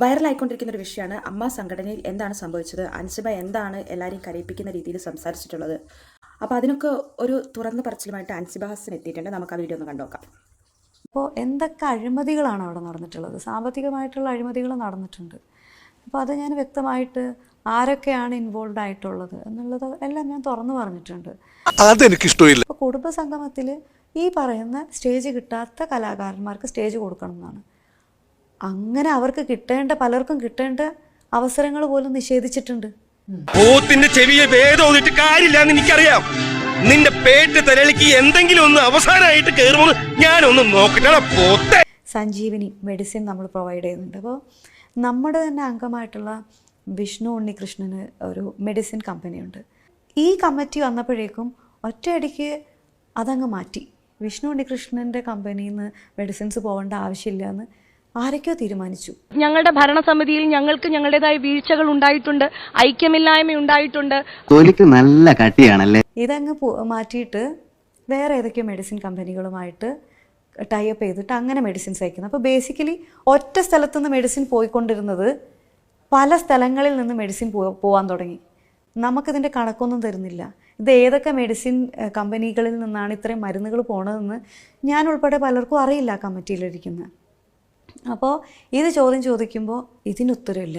വൈറലായിക്കൊണ്ടിരിക്കുന്ന ഒരു വിഷയമാണ് അമ്മ സംഘടനയിൽ എന്താണ് സംഭവിച്ചത്, അൻസിബ എന്താണ് എല്ലാവരെയും കരയിപ്പിക്കുന്ന രീതിയിൽ സംസാരിച്ചിട്ടുള്ളത്. അപ്പോൾ അതിനൊക്കെ ഒരു തുറന്നു പറച്ചിലുമായിട്ട് അൻസിബ ഹസൻ എത്തിയിട്ടുണ്ട്. നമുക്ക് ആ വീഡിയോ ഒന്ന് കണ്ടുനോക്കാം. അപ്പോൾ എന്തൊക്കെ അഴിമതികളാണ് അവിടെ നടന്നിട്ടുള്ളത്? സാമ്പത്തികമായിട്ടുള്ള അഴിമതികൾ നടന്നിട്ടുണ്ട്. അപ്പോൾ അത് ഞാൻ വ്യക്തമായിട്ട് ആരൊക്കെയാണ് ഇൻവോൾവ് ആയിട്ടുള്ളത് എന്നുള്ളത് എല്ലാം ഞാൻ തുറന്നു പറഞ്ഞിട്ടുണ്ട്. അതെനിക്കിഷ്ടമില്ല. അപ്പോൾ കുടുംബസംഗമത്തിൽ ഈ പറയുന്ന സ്റ്റേജ് കിട്ടാത്ത കലാകാരന്മാർക്ക് സ്റ്റേജ് കൊടുക്കണം എന്നാണ്. അങ്ങനെ അവർക്ക് പലർക്കും കിട്ടേണ്ട അവസരങ്ങൾ പോലും നിഷേധിച്ചിട്ടുണ്ട്. പോത്തിന്റെ ചെവിയെ വേദോന്നിട്ട് കാര്യമില്ലാന്ന് എനിക്കറിയാം. നിന്റെ പേറ്റ് തലളിക്ക് എന്തെങ്കിലും ഒന്ന് അവസാനമായിട്ട് കയറുമെന്ന് ഞാനൊന്ന് നോക്കട്ടെ പോത്തെ. സഞ്ജീവിനി മെഡിസിൻ നമ്മൾ പ്രൊവൈഡ് ചെയ്യുന്നുണ്ട്. അപ്പോൾ നമ്മുടെ തന്നെ അംഗമായിട്ടുള്ള വിഷ്ണു ഉണ്ണികൃഷ്ണന് ഒരു മെഡിസിൻ കമ്പനിയുണ്ട്. ഈ കമ്മിറ്റി വന്നപ്പോഴേക്കും ഒറ്റയടിക്ക് അതങ്ങ് മാറ്റി. വിഷ്ണു ഉണ്ണികൃഷ്ണൻ്റെ കമ്പനിയിൽ നിന്ന് മെഡിസിൻസ് പോകേണ്ട ആവശ്യമില്ല എന്ന് ആരൊക്കെയോ തീരുമാനിച്ചു. ഞങ്ങളുടെ ഭരണസമിതിയിൽ ഞങ്ങൾക്ക് ഞങ്ങളുടേതായ വീഴ്ചകൾ ഉണ്ടായിട്ടുണ്ട്, ഐക്യമില്ലായ്മ ഉണ്ടായിട്ടുണ്ട്. തൊലിക്ക് നല്ല കട്ടിയാണല്ലേ. ഇതങ്ങ് മാറ്റിയിട്ട് വേറെ ഏതൊക്കെയോ മെഡിസിൻ കമ്പനികളുമായിട്ട് ടൈപ്പ് ചെയ്തിട്ട് അങ്ങനെ മെഡിസിൻസ് അയക്കുന്നത്. അപ്പോൾ ബേസിക്കലി ഒറ്റ സ്ഥലത്തുനിന്ന് മെഡിസിൻ പോയിക്കൊണ്ടിരുന്നത് പല സ്ഥലങ്ങളിൽ നിന്ന് മെഡിസിൻ പോകാൻ തുടങ്ങി. നമുക്കിതിൻ്റെ കണക്കൊന്നും തരുന്നില്ല. ഇത് ഏതൊക്കെ മെഡിസിൻ കമ്പനികളിൽ നിന്നാണ് ഇത്രയും മരുന്നുകൾ പോണതെന്ന് ഞാൻ ഉൾപ്പെടെ പലർക്കും അറിയില്ല കമ്മിറ്റിയിലിരിക്കുന്നത്. അപ്പോൾ ഇത് ചോദിക്കുമ്പോൾ ഇതിനുത്തരമില്ല.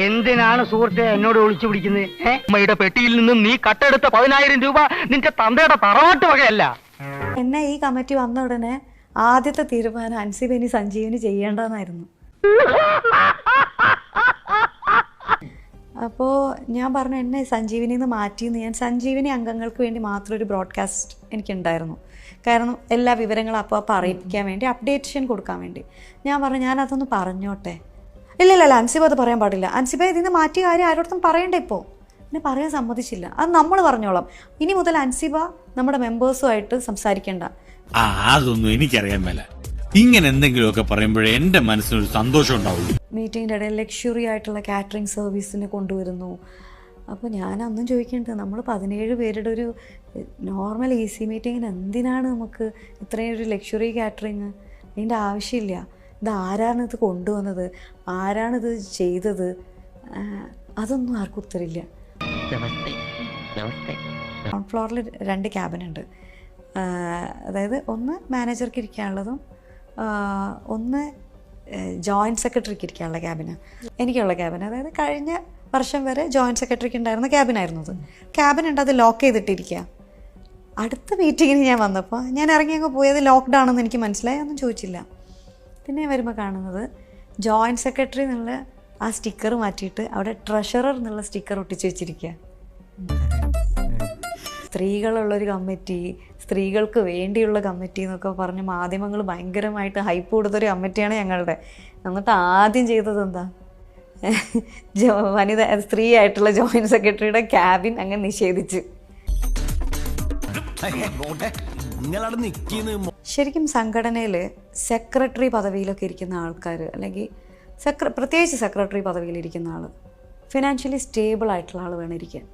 എന്തിനാണ് സുഹൃത്തെ എന്നോട് ഒളിച്ചു പിടിക്കുന്നത്? അമ്മയുടെ പെട്ടിയിൽ നിന്നും നീ കട്ടെടുത്ത 10,000 രൂപ നിന്റെ തന്തയുടെ തറവാട്ട് വകയല്ല. എന്നെ ഈ കമ്മിറ്റി വന്ന ഉടനെ ആദ്യത്തെ തീരുമാനം അൻസിബിനി സഞ്ജീവിനി ചെയ്യേണ്ടതെന്നായിരുന്നു. അപ്പോൾ ഞാൻ പറഞ്ഞു എന്നെ സഞ്ജീവിനിന്ന് മാറ്റിയെന്ന്. ഞാൻ സഞ്ജീവിനി അംഗങ്ങൾക്ക് വേണ്ടി മാത്രം ഒരു ബ്രോഡ്കാസ്റ്റ് എനിക്കുണ്ടായിരുന്നു. കാരണം എല്ലാ വിവരങ്ങളും അപ്പോൾ അറിയിപ്പിക്കാൻ വേണ്ടി, അപ്ഡേഷൻ കൊടുക്കാൻ വേണ്ടി. ഞാൻ പറഞ്ഞു ഞാനതൊന്ന് പറഞ്ഞോട്ടെ. ഇല്ല അൻസിബ അത് പറയാൻ പാടില്ല. അൻസിബ ഇതിന് മാറ്റിയ കാര്യം ആരോടത്തും പറയണ്ട. ഇപ്പോൾ എന്നെ പറയാൻ സമ്മതിച്ചില്ല. അത് നമ്മൾ പറഞ്ഞോളാം. ഇനി മുതൽ അൻസിബ നമ്മുടെ മെമ്പേഴ്സുമായിട്ട് സംസാരിക്കേണ്ട. അതൊന്നും എനിക്കറിയാൻ മേല. ഇങ്ങനെ എന്തെങ്കിലുമൊക്കെ പറയുമ്പോഴേ എൻ്റെ മനസ്സിനൊരു സന്തോഷം ഉണ്ടാവുള്ളൂ. മീറ്റിങ്ങിൻ്റെ ഇടയിൽ ലക്ഷറി ആയിട്ടുള്ള കാറ്ററിംഗ് സർവീസിനെ കൊണ്ടുവരുന്നു. അപ്പോൾ ഞാനൊന്നും ചോദിക്കേണ്ടത്, നമ്മൾ 17 പേരുടെ ഒരു നോർമൽ EC മീറ്റിങ്ങിന് എന്തിനാണ് നമുക്ക് ഇത്രയും ഒരു ലക്ഷറി കാറ്ററിങ്? അതിൻ്റെ ആവശ്യമില്ല. ഇത് ആരാണിത് കൊണ്ടുവന്നത്, ആരാണിത് ചെയ്തത്, അതൊന്നും ആർക്കും ഉത്തരമില്ല. ഗ്രൗണ്ട് ഫ്ലോറിൽ 2 ക്യാബിനുണ്ട്. അതായത് ഒന്ന് മാനേജർക്ക് ഇരിക്കാനുള്ളതും ഒന്ന് ജോയിൻറ്റ് സെക്രട്ടറിക്ക് ഇരിക്കാനുള്ള ക്യാബിന്. എനിക്കുള്ള ക്യാബിൻ, അതായത് കഴിഞ്ഞ വർഷം വരെ ജോയിൻറ്റ് സെക്രട്ടറിക്ക് ഉണ്ടായിരുന്ന ക്യാബിനായിരുന്നു അത്. ക്യാബിനുണ്ട്, അത് ലോക്ക് ചെയ്തിട്ടിരിക്കുക. അടുത്ത മീറ്റിങ്ങിന് ഞാൻ വന്നപ്പോൾ ഞാൻ ഇറങ്ങി അങ്ങ് പോയത് ലോക്ക്ഡ് ആണെന്ന് എനിക്ക് മനസ്സിലായി. ഒന്നും ചോദിച്ചില്ല. പിന്നെ വരുമ്പോൾ കാണുന്നത് ജോയിൻറ്റ് സെക്രട്ടറി എന്നുള്ള ആ സ്റ്റിക്കർ മാറ്റിയിട്ട് അവിടെ ട്രഷറർ എന്നുള്ള സ്റ്റിക്കർ ഒട്ടിച്ച് വെച്ചിരിക്കുക. സ്ത്രീകളുള്ളൊരു കമ്മിറ്റി, സ്ത്രീകൾക്ക് വേണ്ടിയുള്ള കമ്മിറ്റി എന്നൊക്കെ പറഞ്ഞ് മാധ്യമങ്ങൾ ഭയങ്കരമായിട്ട് ഹൈപ്പ് കൊടുത്തൊരു കമ്മിറ്റിയാണ് ഞങ്ങളുടെ. എന്നിട്ട് ആദ്യം ചെയ്തത് എന്താ, വനിത സ്ത്രീ ആയിട്ടുള്ള ജോയിൻറ്റ് സെക്രട്ടറിയുടെ ക്യാബിൻ അങ്ങ് നിഷേധിച്ച്. ശരിക്കും സംഘടനയിൽ സെക്രട്ടറി പദവിയിലൊക്കെ ഇരിക്കുന്ന ആൾക്കാർ, അല്ലെങ്കിൽ പ്രത്യേകിച്ച് സെക്രട്ടറി പദവിയിലിരിക്കുന്ന ആൾ ഫിനാൻഷ്യലി സ്റ്റേബിൾ ആയിട്ടുള്ള ആൾ വേണം ഇരിക്കാൻ.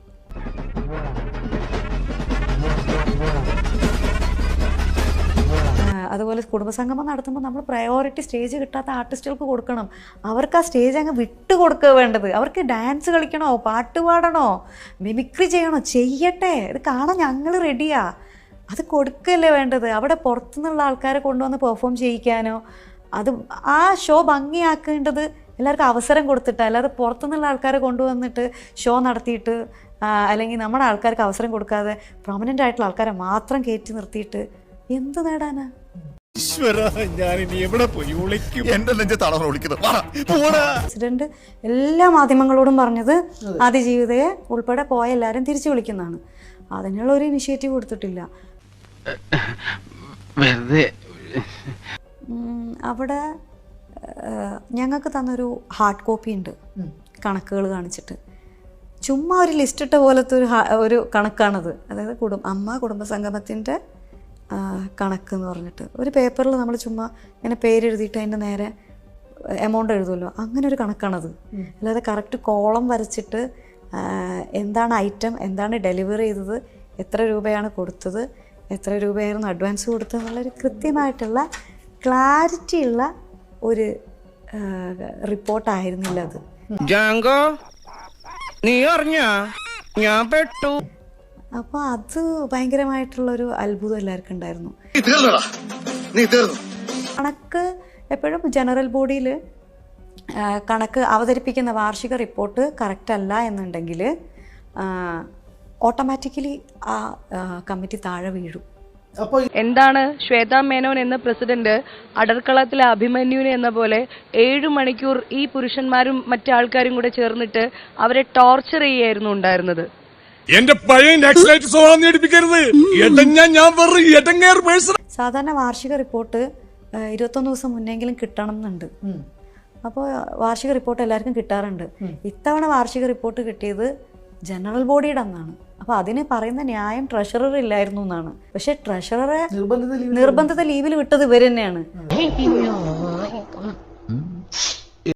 അതുപോലെ കുടുംബസംഗമം നടത്തുമ്പോൾ നമ്മൾ പ്രയോറിറ്റി സ്റ്റേജ് കിട്ടാത്ത ആർട്ടിസ്റ്റുകൾക്ക് കൊടുക്കണം. അവർക്ക് ആ സ്റ്റേജ് അങ്ങ് വിട്ടു കൊടുക്കുക വേണ്ടത്. അവർക്ക് ഡാൻസ് കളിക്കണോ, പാട്ട് പാടണോ, മിമിക്രി ചെയ്യണോ, ചെയ്യട്ടെ. ഇത് കാണാൻ ഞങ്ങൾ റെഡിയാ. അത് കൊടുക്കുകയല്ലേ വേണ്ടത്. അവിടെ പുറത്തുനിന്നുള്ള ആൾക്കാരെ കൊണ്ടുവന്ന് പെർഫോം ചെയ്യിക്കാനോ, അത് ആ ഷോ ഭംഗിയാക്കേണ്ടത് എല്ലാവർക്കും അവസരം കൊടുത്തിട്ട്, അല്ലാതെ പുറത്തുനിന്നുള്ള ആൾക്കാരെ കൊണ്ടുവന്നിട്ട് ഷോ നടത്തിയിട്ട് അല്ലെങ്കിൽ നമ്മുടെ ആൾക്കാർക്ക് അവസരം കൊടുക്കാതെ പ്രൊമനൻ്റ് ആയിട്ടുള്ള ആൾക്കാരെ മാത്രം കയറ്റി നിർത്തിയിട്ട് എന്ത് നേടാനാ? പ്രസിഡന്റ് എല്ലാ മാധ്യമങ്ങളോടും പറഞ്ഞത് അതിജീവിതയെ ഉൾപ്പെടെ പോയ എല്ലാവരും തിരിച്ചു വിളിക്കുന്നതാണ്. അതിനുള്ള ഒരു ഇനിഷ്യേറ്റീവ് കൊടുത്തിട്ടില്ല. അവിടെ ഞങ്ങൾക്ക് തന്നൊരു ഹാർഡ് കോപ്പി ഉണ്ട്, കണക്കുകൾ കാണിച്ചിട്ട്. ചുമ്മാ ഒരു ലിസ്റ്റ് ഇട്ട പോലത്തെ ഒരു കണക്കാണത്. അതായത് കുടുംബസംഗമത്തിൻ്റെ കണക്ക് എന്ന് പറഞ്ഞിട്ട് ഒരു പേപ്പറിൽ നമ്മൾ ചുമ്മാ ഇങ്ങനെ പേരെഴുതിയിട്ട് അതിൻ്റെ നേരെ എമൗണ്ട് എഴുതുമല്ലോ, അങ്ങനെ ഒരു കണക്കാണത്. അല്ലാതെ കറക്റ്റ് കോളം വരച്ചിട്ട് എന്താണ് ഐറ്റം, എന്താണ് ഡെലിവറി ചെയ്തത്, എത്ര രൂപയാണ് കൊടുത്തത്, എത്ര രൂപയായിരുന്നു അഡ്വാൻസ് കൊടുത്തത് എന്നുള്ളൊരു കൃത്യമായിട്ടുള്ള ക്ലാരിറ്റിയുള്ള ഒരു റിപ്പോർട്ടായിരുന്നില്ല അത്. ജാങ്കോ നീ അറിഞ്ഞ ഞാൻ പെട്ടു. അപ്പോൾ അത് ഭയങ്കരമായിട്ടുള്ളൊരു അത്ഭുതം എല്ലാവർക്കും ഉണ്ടായിരുന്നു. കണക്ക് എപ്പോഴും ജനറൽ ബോഡിയിൽ കണക്ക് അവതരിപ്പിക്കുന്ന വാർഷിക റിപ്പോർട്ട് കറക്റ്റ് അല്ല എന്നുണ്ടെങ്കിൽ ഓട്ടോമാറ്റിക്കലി ആ കമ്മിറ്റി താഴെ വീഴും. എന്താണ് ശ്വേതാ മേനോൻ എന്ന പ്രസിഡന്റ് അടർക്കളത്തിലെ അഭിമന്യുവിനെ എന്ന പോലെ 7 മണിക്കൂർ ഈ പുരുഷന്മാരും മറ്റാൾക്കാരും കൂടെ ചേർന്നിട്ട് അവരെ ടോർച്ചർ ചെയ്യായിരുന്നു ഉണ്ടായിരുന്നത്. എന്റെ പഴയ നക്സലൈറ്റ് സ്വഭാവം നേടിപ്പിക്കരുത്. സാധാരണ വാർഷിക റിപ്പോർട്ട് 21 ദിവസം മുന്നെങ്കിലും കിട്ടണം എന്നുണ്ട്. അപ്പോൾ വാർഷിക റിപ്പോർട്ട് എല്ലാവർക്കും കിട്ടാറുണ്ട്. ഇത്തവണ വാർഷിക റിപ്പോർട്ട് കിട്ടിയത് ജനറൽ ബോഡിയുടെ അന്നാണ്. അപ്പോൾ അതിന് പറയുന്ന ന്യായം ട്രഷറർ ഇല്ലായിരുന്നു എന്നാണ്. പക്ഷെ ട്രഷററെ നിർബന്ധിത ലീവിൽ വിട്ടത് ഇവർ തന്നെയാണ്.